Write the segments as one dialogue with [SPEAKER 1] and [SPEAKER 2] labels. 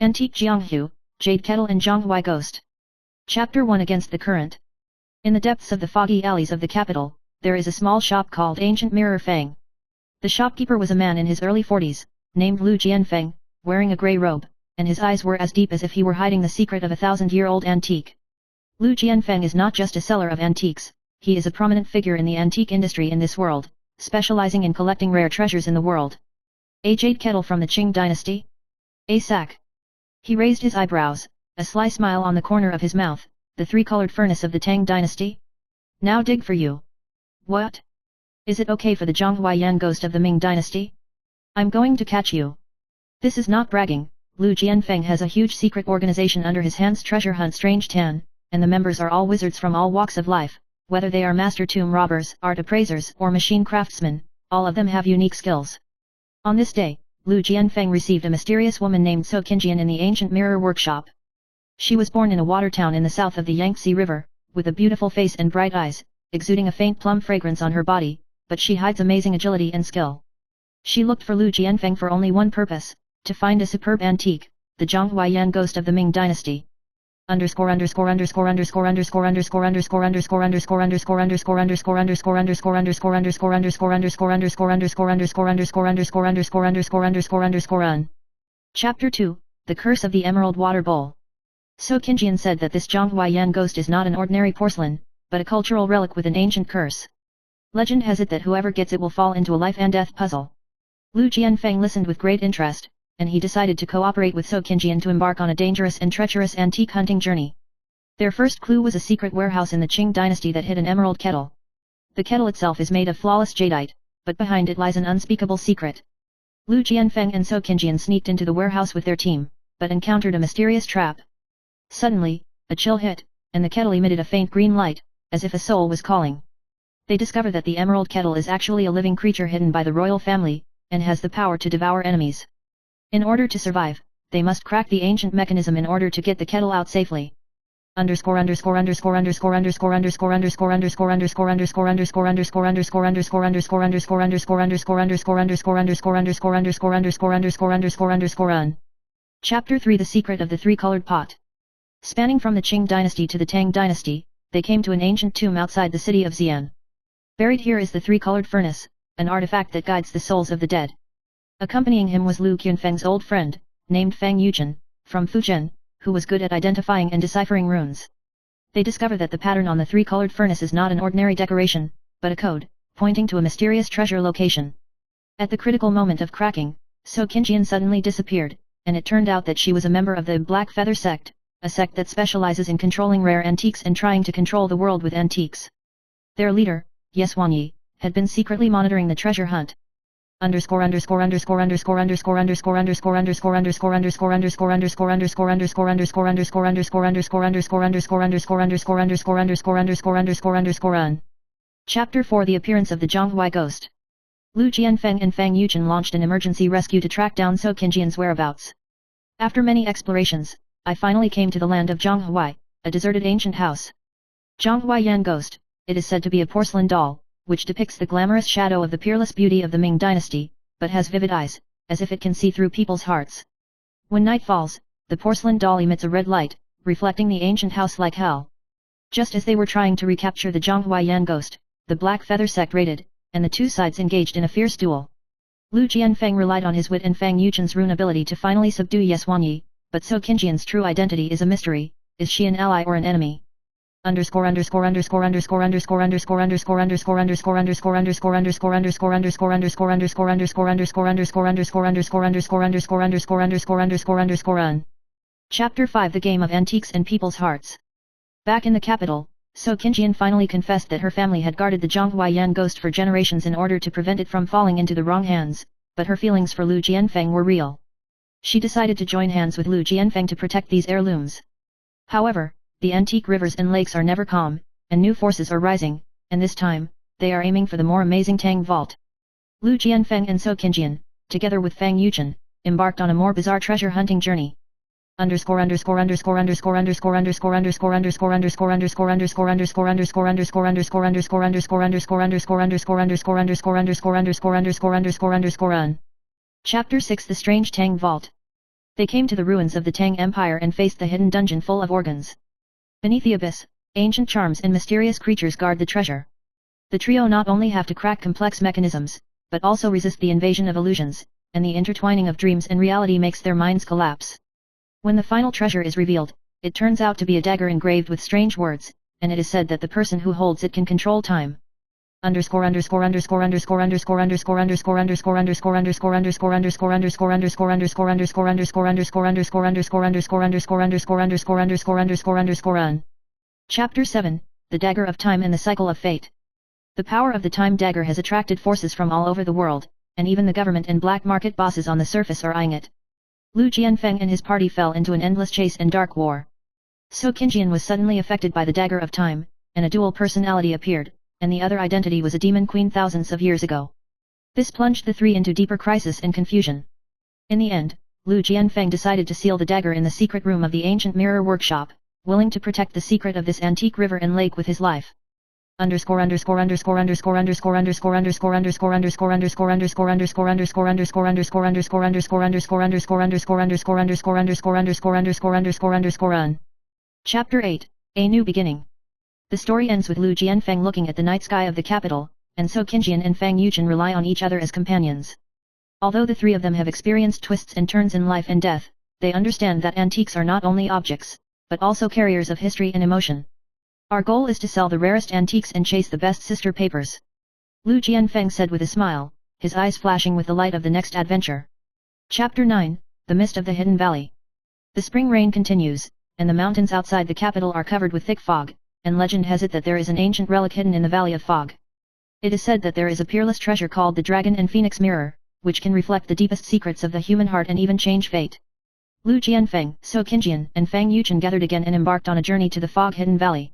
[SPEAKER 1] Antique Jianghu, Jade Kettle and Jianghuai Ghost. Chapter 1 Against the Current. In the depths of the foggy alleys of the capital, there is a small shop called Ancient Mirror Fang. The shopkeeper was a man in his early 40s, named Lu Jianfeng, wearing a grey robe, and his eyes were as deep as if he were hiding the secret of a 1,000-year-old antique. Lu Jianfeng is not just a seller of antiques, he is a prominent figure in the antique industry in this world, specializing in collecting rare treasures in the world. A jade kettle from the Qing dynasty? A sack. He raised his eyebrows, a sly smile on the corner of his mouth. The three-colored furnace of the Tang dynasty? Now dig for you. What? Is it okay for the Jianghuai ghost of the Ming dynasty? I'm going to catch you. This is not bragging. Lu Jianfeng has a huge secret organization under his hands, Treasure Hunt Strange Tan, and the members are all wizards from all walks of life, whether they are master tomb robbers, art appraisers, or machine craftsmen, all of them have unique skills. On this day, Lu Jianfeng received a mysterious woman named So Qinjian in the ancient mirror workshop. She was born in a water town in the south of the Yangtze River, with a beautiful face and bright eyes, exuding a faint plum fragrance on her body, but she hides amazing agility and skill. She looked for Lu Jianfeng for only one purpose, to find a superb antique, the Jianghuai ghost of the Ming dynasty. Chapter 2, The Curse of the Emerald Water Bowl. So Qinjian said that this Jianghuai ghost is not an ordinary porcelain, but a cultural relic with an ancient curse. Legend has it that whoever gets it will fall into a life and death puzzle. Lu Jianfeng listened with great interest, and he decided to cooperate with So Qinjian to embark on a dangerous and treacherous antique hunting journey. Their first clue was a secret warehouse in the Qing dynasty that hid an emerald kettle. The kettle itself is made of flawless jadeite, but behind it lies an unspeakable secret. Lu Jianfeng and So Qinjian sneaked into the warehouse with their team, but encountered a mysterious trap. Suddenly, a chill hit, and the kettle emitted a faint green light, as if a soul was calling. They discover that the emerald kettle is actually a living creature hidden by the royal family, and has the power to devour enemies. In order to survive, they must crack the ancient mechanism in order to get the kettle out safely. Chapter 3 The Secret of the Three-Colored Pot. Spanning from the Qing dynasty to the Tang dynasty, they came to an ancient tomb outside the city of Xi'an. Buried here is the three-colored furnace, an artifact that guides the souls of the dead. Accompanying him was Lu Qianfeng's old friend, named Fang Yuzhen, from Fujian, who was good at identifying and deciphering runes. They discover that the pattern on the three-colored furnace is not an ordinary decoration, but a code, pointing to a mysterious treasure location. At the critical moment of cracking, So Qinjian suddenly disappeared, and it turned out that she was a member of the Black Feather sect, a sect that specializes in controlling rare antiques and trying to control the world with antiques. Their leader, Yeswanyi, had been secretly monitoring the treasure hunt. Chapter 4 The Appearance of the Jianghuai Ghost. Lu Jianfeng and Fang Yuzhen launched an emergency rescue to track down So Qinjian's whereabouts. After many explorations, I finally came to the land of Jianghuai, a deserted ancient house. Jianghuai Ghost, it is said to be a porcelain doll, which depicts the glamorous shadow of the peerless beauty of the Ming dynasty, but has vivid eyes, as if it can see through people's hearts. When night falls, the porcelain doll emits a red light, reflecting the ancient house like hell. Just as they were trying to recapture the Jianghuai Ghost, the Black Feather sect raided, and the two sides engaged in a fierce duel. Lu Jianfeng relied on his wit and Fang Yuzhen's rune ability to finally subdue Yeswanyi, but So Qinjian's true identity is a mystery. Is she an ally or an enemy? Chapter 5 The Game of Antiques and People's Hearts. Back in the capital, So Qinjian finally confessed that her family had guarded the Jianghuai ghost for generations in order to prevent it from falling into the wrong hands, but her feelings for Lu Jianfeng were real. She decided to join hands with Lu Jianfeng to protect these heirlooms. However, the antique rivers and lakes are never calm, and new forces are rising, and this time, they are aiming for the more amazing Tang Vault. Lu Jianfeng and So Qinjian, together with Fang Yuzhen, embarked on a more bizarre treasure hunting journey. Chapter 6 The Strange Tang Vault. They came to the ruins of the Tang Empire and faced the hidden dungeon full of organs. Beneath the abyss, ancient charms and mysterious creatures guard the treasure. The trio not only have to crack complex mechanisms, but also resist the invasion of illusions, and the intertwining of dreams and reality makes their minds collapse. When the final treasure is revealed, it turns out to be a dagger engraved with strange words, and it is said that the person who holds it can control time. Chapter 7, The Dagger of Time and the Cycle of Fate. The power of the time dagger has attracted forces from all over the world, and even the government and black market bosses on the surface are eyeing it. Lu Jianfeng and his party fell into an endless chase and dark war. So Qinjian was suddenly affected by the dagger of time, and a dual personality appeared, and the other identity was a demon queen thousands of years ago. This plunged the three into deeper crisis and confusion. In the end, Lu Jianfeng decided to seal the dagger in the secret room of the ancient mirror workshop, willing to protect the secret of this antique river and lake with his life. Chapter 8, A New Beginning. The story ends with Lu Jianfeng looking at the night sky of the capital, and so Qinjian and Fang Yuchen rely on each other as companions. Although the three of them have experienced twists and turns in life and death, they understand that antiques are not only objects, but also carriers of history and emotion. Our goal is to sell the rarest antiques and chase the best sister papers. Lu Jianfeng said with a smile, his eyes flashing with the light of the next adventure. Chapter 9, The Mist of the Hidden Valley. The spring rain continues, and the mountains outside the capital are covered with thick fog, and legend has it that there is an ancient relic hidden in the Valley of Fog. It is said that there is a peerless treasure called the Dragon and Phoenix Mirror, which can reflect the deepest secrets of the human heart and even change fate. Lu Jianfeng, So Qinjian, and Fang Yuchen gathered again and embarked on a journey to the fog-hidden valley.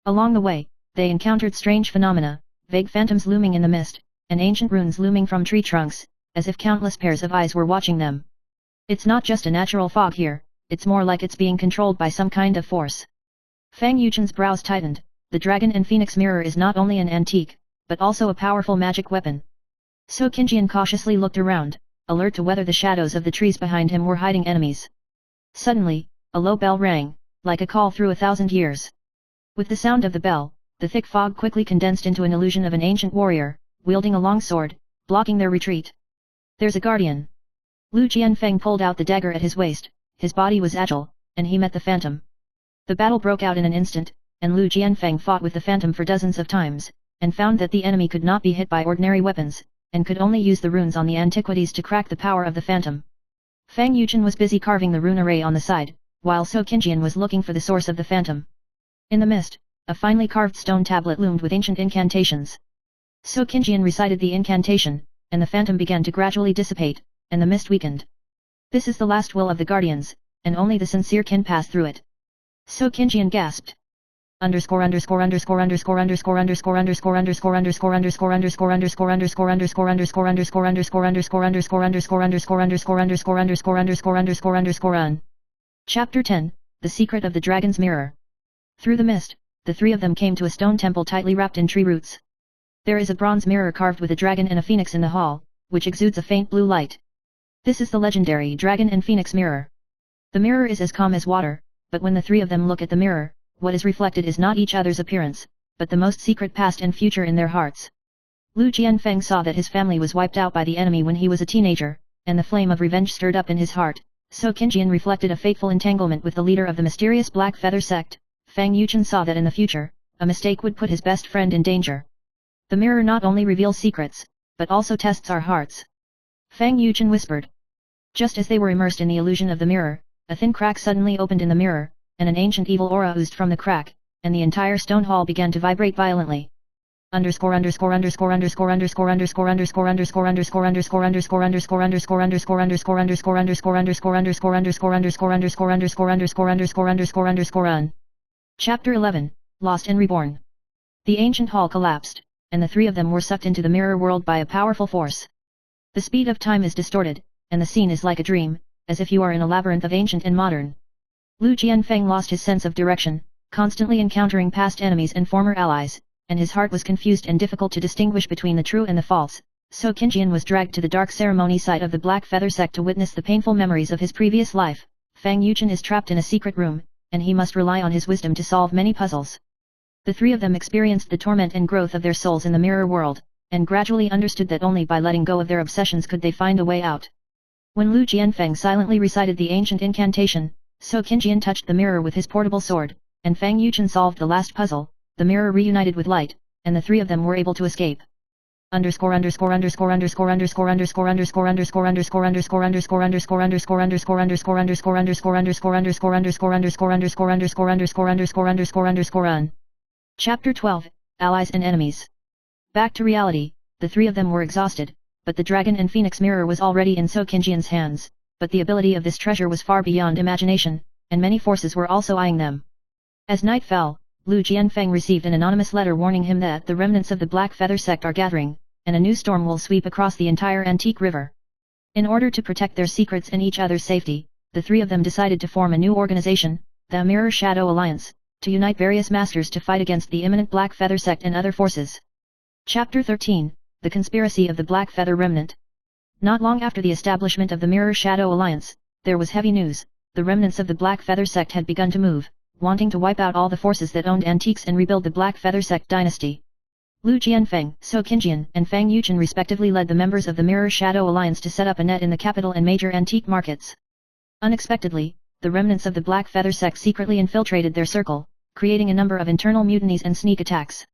[SPEAKER 1] Along the way, they encountered strange phenomena, vague phantoms looming in the mist, and ancient runes looming from tree trunks, as if countless pairs of eyes were watching them. It's not just a natural fog here, it's more like it's being controlled by some kind of force. Fang Yuchen's brows tightened. The Dragon and Phoenix Mirror is not only an antique, but also a powerful magic weapon. So Qinjian cautiously looked around, alert to whether the shadows of the trees behind him were hiding enemies. Suddenly, a low bell rang, like a call through 1,000 years. With the sound of the bell, the thick fog quickly condensed into an illusion of an ancient warrior, wielding a long sword, blocking their retreat. There's a guardian. Lu Jianfeng pulled out the dagger at his waist, his body was agile, and he met the phantom. The battle broke out in an instant, and Lu Jianfeng fought with the phantom for dozens of times, and found that the enemy could not be hit by ordinary weapons, and could only use the runes on the antiquities to crack the power of the phantom. Fang Yuchen was busy carving the rune array on the side, while So Qinjian was looking for the source of the phantom. In the mist, a finely carved stone tablet loomed with ancient incantations. So Qinjian recited the incantation, and the phantom began to gradually dissipate, and the mist weakened. This is the last will of the guardians, and only the sincere can pass through it. So Qinjian gasped. Chapter 10, The Secret of the Dragon's Mirror. Through the mist, the three of them came to a stone temple tightly wrapped in tree roots. There is a bronze mirror carved with a dragon and a phoenix in the hall, which exudes a faint blue light. This is the legendary Dragon and Phoenix Mirror. The mirror is as calm as water, but when the three of them look at the mirror, what is reflected is not each other's appearance, but the most secret past and future in their hearts. Lu Jianfeng saw that his family was wiped out by the enemy when he was a teenager, and the flame of revenge stirred up in his heart. So Qinjian reflected a fateful entanglement with the leader of the mysterious Black Feather sect. Fang Yuchen saw that in the future, a mistake would put his best friend in danger. The mirror not only reveals secrets, but also tests our hearts. Fang Yuchen whispered. Just as they were immersed in the illusion of the mirror, a thin crack suddenly opened in the mirror, and an ancient evil aura oozed from the crack, and the entire stone hall began to vibrate violently. Chapter 11, Lost and Reborn. The ancient hall collapsed, and the three of them were sucked into the mirror world by a powerful force. The speed of time is distorted, and the scene is like a dream, as if you are in a labyrinth of ancient and modern. Lu Jianfeng lost his sense of direction, constantly encountering past enemies and former allies, and his heart was confused and difficult to distinguish between the true and the false, So Qingjian was dragged to the dark ceremony site of the Black Feather sect to witness the painful memories of his previous life. Fang Yuchen is trapped in a secret room, and he must rely on his wisdom to solve many puzzles. The three of them experienced the torment and growth of their souls in the mirror world, and gradually understood that only by letting go of their obsessions could they find a way out. When Lu Jianfeng silently recited the ancient incantation, So Qingjian touched the mirror with his portable sword, and Fang Yuchen solved the last puzzle. The mirror reunited with light, and the three of them were able to escape. Chapter 12, Allies and Enemies. Back to reality, the three of them were exhausted, but the dragon and phoenix mirror was already in So Qingjian's hands, but the ability of this treasure was far beyond imagination, and many forces were also eyeing them. As night fell, Lu Jianfeng received an anonymous letter warning him that the remnants of the Black Feather sect are gathering, and a new storm will sweep across the entire antique river. In order to protect their secrets and each other's safety, the three of them decided to form a new organization, the Mirror Shadow Alliance, to unite various masters to fight against the imminent Black Feather sect and other forces. Chapter 13, The Conspiracy of the Black Feather Remnant. Not long after the establishment of the Mirror Shadow Alliance, there was heavy news. The remnants of the Black Feather sect had begun to move, wanting to wipe out all the forces that owned antiques and rebuild the Black Feather sect dynasty. Lu Jianfeng, So Qingjian, and Fang Yuchen respectively led the members of the Mirror Shadow Alliance to set up a net in the capital and major antique markets. Unexpectedly, the remnants of the Black Feather sect secretly infiltrated their circle, creating a number of internal mutinies and sneak attacks.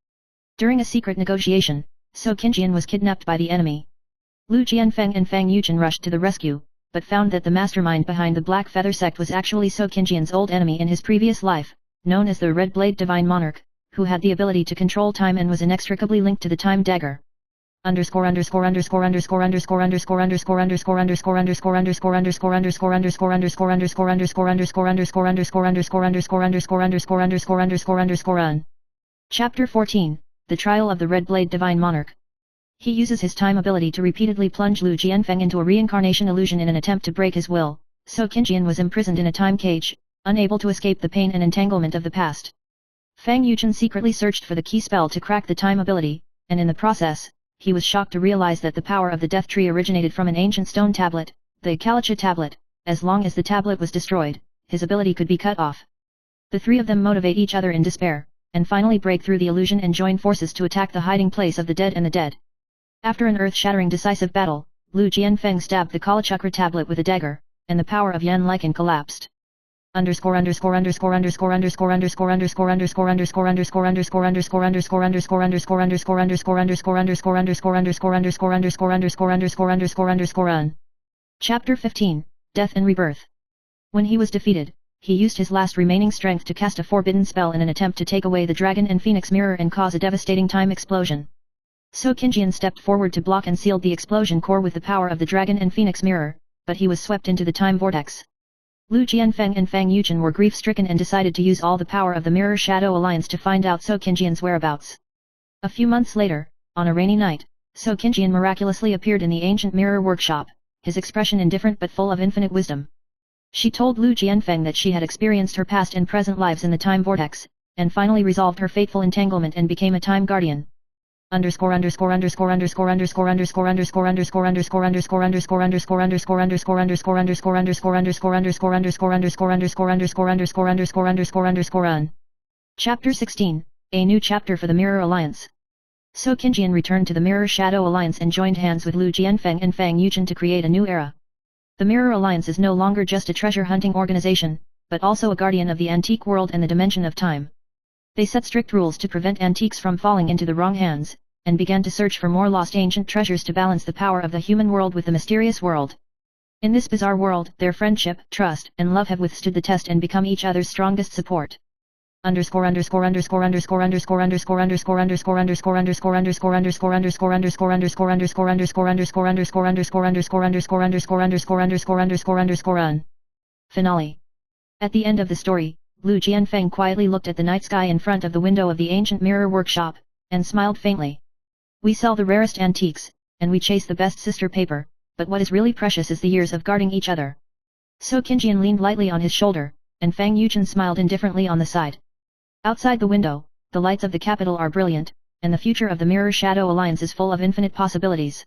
[SPEAKER 1] During a secret negotiation, So Qingjian was kidnapped by the enemy. Lu Jianfeng and Fang Yuchen rushed to the rescue, but found that the mastermind behind the Black Feather sect was actually So Qingjian's old enemy in his previous life, known as the Red Blade Divine Monarch, who had the ability to control time and was inextricably linked to the time dagger. Chapter 14, The Trial of the Red Blade Divine Monarch. He uses his time ability to repeatedly plunge Lu Jianfeng into a reincarnation illusion in an attempt to break his will. So Qingjian was imprisoned in a time cage, unable to escape the pain and entanglement of the past. Fang Yuchen secretly searched for the key spell to crack the time ability, and in the process, he was shocked to realize that the power of the death tree originated from an ancient stone tablet, the Kalacha tablet. As long as the tablet was destroyed, his ability could be cut off. The three of them motivate each other in despair, and finally break through the illusion and join forces to attack the hiding place of the dead and the dead. After an earth-shattering decisive battle, Lu Jianfeng stabbed the Kalachakra tablet with a dagger, and the power of Yan Lichen collapsed. Chapter 15, Death and Rebirth. When he was defeated, he used his last remaining strength to cast a forbidden spell in an attempt to take away the dragon and phoenix mirror and cause a devastating time explosion. So Qingjian stepped forward to block and sealed the explosion core with the power of the dragon and phoenix mirror, but he was swept into the time vortex. Lu Jianfeng and Fang Yuchen were grief-stricken and decided to use all the power of the Mirror Shadow Alliance to find out So Qingjian's whereabouts. A few months later, on a rainy night, So Qingjian miraculously appeared in the ancient mirror workshop, his expression indifferent but full of infinite wisdom. She told Lu Jianfeng that she had experienced her past and present lives in the time vortex, and finally resolved her fateful entanglement and became a time guardian. Chapter 16, A New Chapter for the Mirror Alliance. So Qingjian returned to the Mirror Shadow Alliance and joined hands with Lu Jianfeng and Fang Yuchen to create a new era. The Mirror Alliance is no longer just a treasure-hunting organization, but also a guardian of the antique world and the dimension of time. They set strict rules to prevent antiques from falling into the wrong hands, and began to search for more lost ancient treasures to balance the power of the human world with the mysterious world. In this bizarre world, their friendship, trust, and love have withstood the test and become each other's strongest support. Finale. At the end of the story, Lu Jianfeng quietly looked at the night sky in front of the window of the ancient mirror workshop, and smiled faintly. We sell the rarest antiques, and we chase the best sister paper, but what is really precious is the years of guarding each other. So Qingjian leaned lightly on his shoulder, and Fang Yuchen smiled indifferently on the side. Outside the window, the lights of the capital are brilliant, and the future of the Mirror Shadow Alliance is full of infinite possibilities.